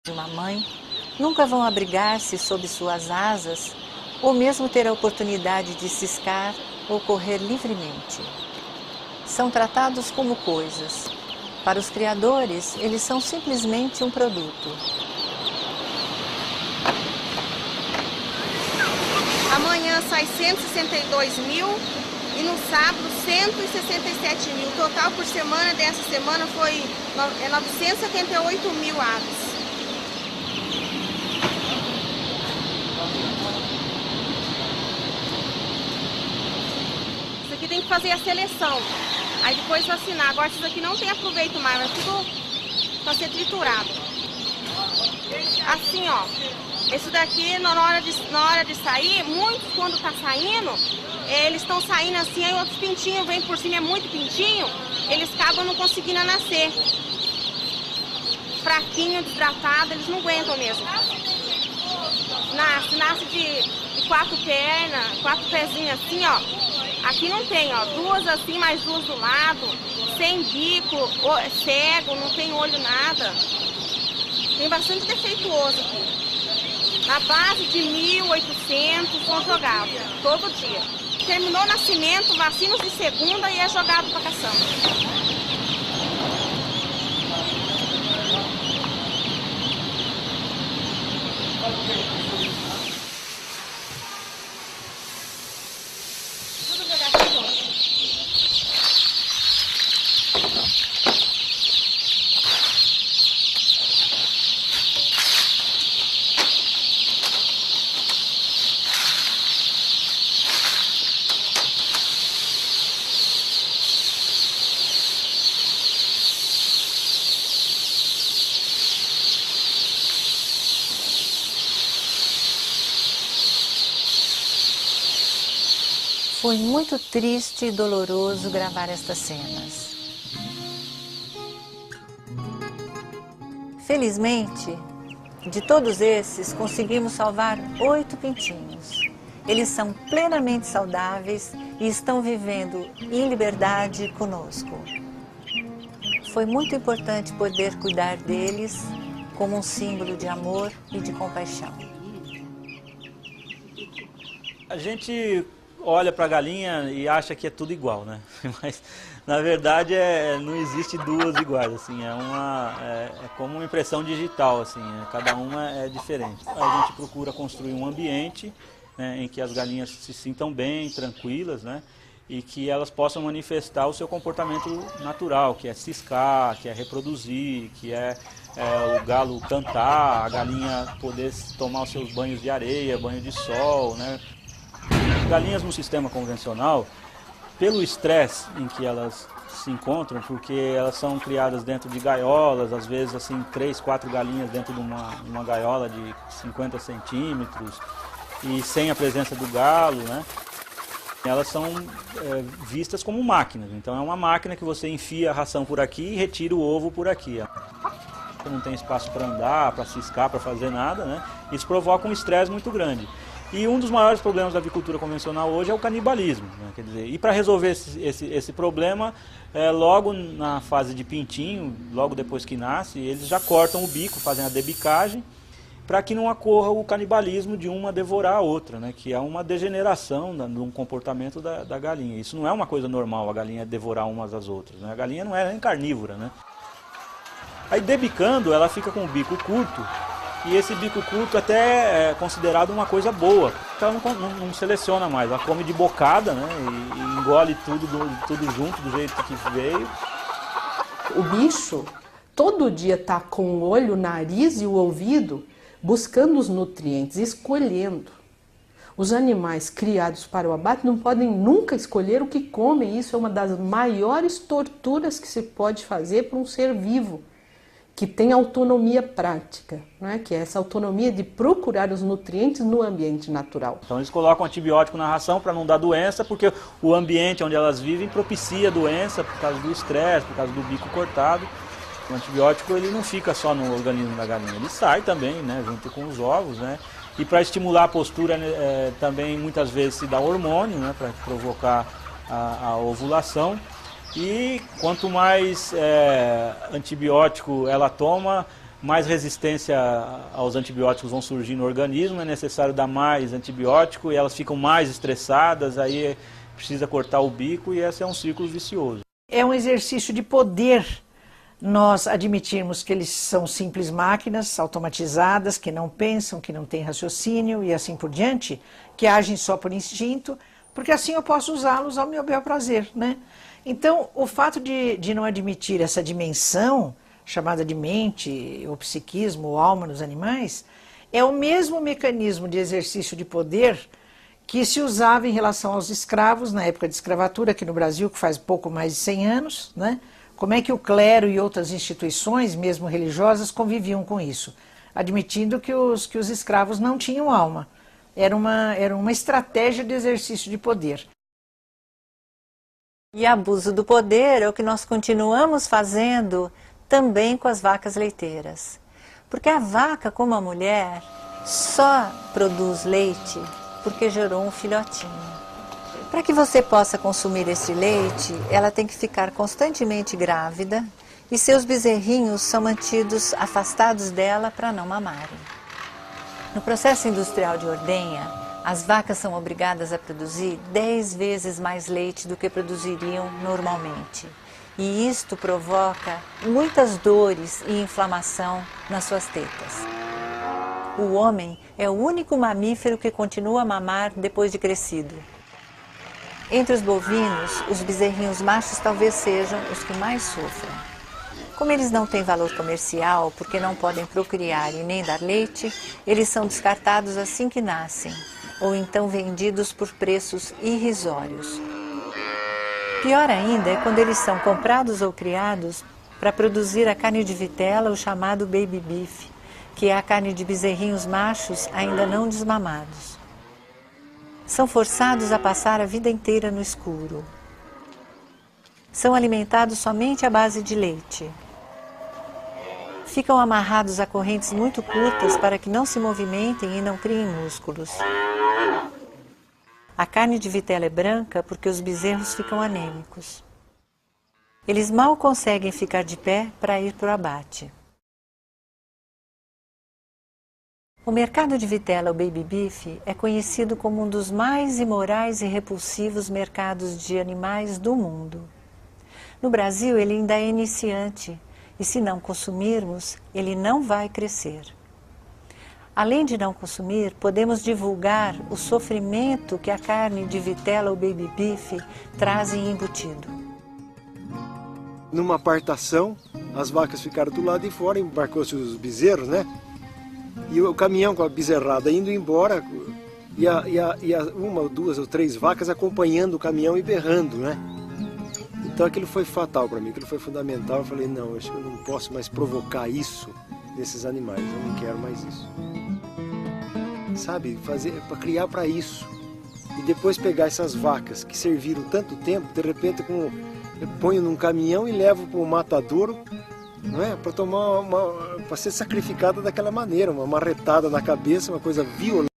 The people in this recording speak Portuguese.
de uma mãe, nunca vão abrigar-se sob suas asas ou mesmo ter a oportunidade de ciscar ou correr livremente. São tratados como coisas. Para os criadores, eles são simplesmente um produto. Amanhã sai 162 mil e no sábado 167 mil. O total por semana dessa semana foi 978 mil aves. Isso aqui tem que fazer a seleção, aí depois vacinar. Agora isso aqui não tem aproveito mais, mas tudo para ser triturado. Assim, ó. Esse daqui, na hora de sair, muitos quando tá saindo, eles estão saindo assim, aí outros pintinhos vêm por cima, é muito pintinho, eles acabam não conseguindo nascer. Fraquinho, desidratado, eles não aguentam mesmo. Nasce de quatro pernas, quatro pezinhos assim, ó. Aqui não tem, ó, duas assim, mais duas do lado, sem bico, cego, não tem olho, nada. Tem bastante defeituoso aqui. Na base de 1.800 são jogados, todo dia. Terminou o nascimento, vacinas de segunda e é jogado para caçamba. Foi muito triste e doloroso gravar estas cenas. Felizmente, de todos esses, conseguimos salvar 8 pintinhos. Eles são plenamente saudáveis e estão vivendo em liberdade conosco. Foi muito importante poder cuidar deles como um símbolo de amor e de compaixão. A gente olha para a galinha e acha que é tudo igual, né? Mas na verdade não existe duas iguais, assim, é como uma impressão digital, assim, cada uma é diferente. A gente procura construir um ambiente, né, em que as galinhas se sintam bem, tranquilas, né? E que elas possam manifestar o seu comportamento natural, que é ciscar, que é reproduzir, que é o galo cantar, a galinha poder tomar os seus banhos de areia, banho de sol, né? Galinhas no sistema convencional, pelo estresse em que elas se encontram, porque elas são criadas dentro de gaiolas, às vezes assim 3, 4 galinhas dentro de uma gaiola de 50 centímetros e sem a presença do galo, né? Elas são vistas como máquinas, então é uma máquina que você enfia a ração por aqui e retira o ovo por aqui. Não tem espaço para andar, para ciscar, para fazer nada, né? Isso provoca um estresse muito grande. E um dos maiores problemas da avicultura convencional hoje é o canibalismo, né? Quer dizer, e para resolver esse problema, logo na fase de pintinho, logo depois que nasce, eles já cortam o bico, fazem a debicagem, para que não ocorra o canibalismo de uma devorar a outra, né? Que é uma degeneração no comportamento da galinha. Isso não é uma coisa normal, a galinha devorar umas às outras, né? A galinha não é nem carnívora, né? Aí debicando, ela fica com o bico curto, e esse bico curto até é considerado uma coisa boa. Ela não seleciona mais, ela come de bocada, né? E engole tudo junto, do jeito que veio. O bicho todo dia está com o olho, o nariz e o ouvido buscando os nutrientes, escolhendo. Os animais criados para o abate não podem nunca escolher o que comem. Isso é uma das maiores torturas que se pode fazer para um ser vivo, que tem autonomia prática, né? Que é essa autonomia de procurar os nutrientes no ambiente natural. Então eles colocam antibiótico na ração para não dar doença, porque o ambiente onde elas vivem propicia doença por causa do estresse, por causa do bico cortado. O antibiótico ele não fica só no organismo da galinha, ele sai também, né, junto com os ovos, né? E para estimular a postura também muitas vezes se dá hormônio, né, para provocar a ovulação. E quanto mais antibiótico ela toma, mais resistência aos antibióticos vão surgir no organismo, é necessário dar mais antibiótico e elas ficam mais estressadas, aí precisa cortar o bico e esse é um círculo vicioso. É um exercício de poder nós admitirmos que eles são simples máquinas automatizadas, que não pensam, que não têm raciocínio e assim por diante, que agem só por instinto, porque assim eu posso usá-los ao meu bel prazer, né? Então, o fato de não admitir essa dimensão, chamada de mente, ou psiquismo, ou alma nos animais, é o mesmo mecanismo de exercício de poder que se usava em relação aos escravos, na época de escravatura, aqui no Brasil, que faz pouco mais de 100 anos, né? Como é que o clero e outras instituições, mesmo religiosas, conviviam com isso? Admitindo que os escravos não tinham alma. Era uma estratégia de exercício de poder. E abuso do poder é o que nós continuamos fazendo também com as vacas leiteiras. Porque a vaca, como a mulher, só produz leite porque gerou um filhotinho. Para que você possa consumir esse leite, ela tem que ficar constantemente grávida e seus bezerrinhos são mantidos afastados dela para não mamarem. No processo industrial de ordenha, as vacas são obrigadas a produzir 10 vezes mais leite do que produziriam normalmente. E isto provoca muitas dores e inflamação nas suas tetas. O homem é o único mamífero que continua a mamar depois de crescido. Entre os bovinos, os bezerrinhos machos talvez sejam os que mais sofram. Como eles não têm valor comercial, porque não podem procriar e nem dar leite, eles são descartados assim que nascem, ou então vendidos por preços irrisórios. Pior ainda é quando eles são comprados ou criados para produzir a carne de vitela, o chamado baby beef, que é a carne de bezerrinhos machos ainda não desmamados. São forçados a passar a vida inteira no escuro. São alimentados somente à base de leite. Ficam amarrados a correntes muito curtas para que não se movimentem e não criem músculos. A carne de vitela é branca porque os bezerros ficam anêmicos. Eles mal conseguem ficar de pé para ir para o abate. O mercado de vitela, o baby beef, é conhecido como um dos mais imorais e repulsivos mercados de animais do mundo. No Brasil, ele ainda é iniciante e, se não consumirmos, ele não vai crescer. Além de não consumir, podemos divulgar o sofrimento que a carne de vitela ou baby beef traz embutido. Numa apartação, as vacas ficaram do lado de fora, embarcou-se os bezerros, né? E o caminhão com a bezerrada indo embora, e uma ou duas ou três vacas acompanhando o caminhão e berrando, né? Então aquilo foi fatal para mim, aquilo foi fundamental. Eu falei, não, acho que eu não posso mais provocar isso nesses animais, eu não quero mais isso. Sabe, para criar para isso. E depois pegar essas vacas que serviram tanto tempo, de repente eu ponho num caminhão e levo para o matadouro, não é? Para ser sacrificada daquela maneira, uma marretada na cabeça, uma coisa violenta.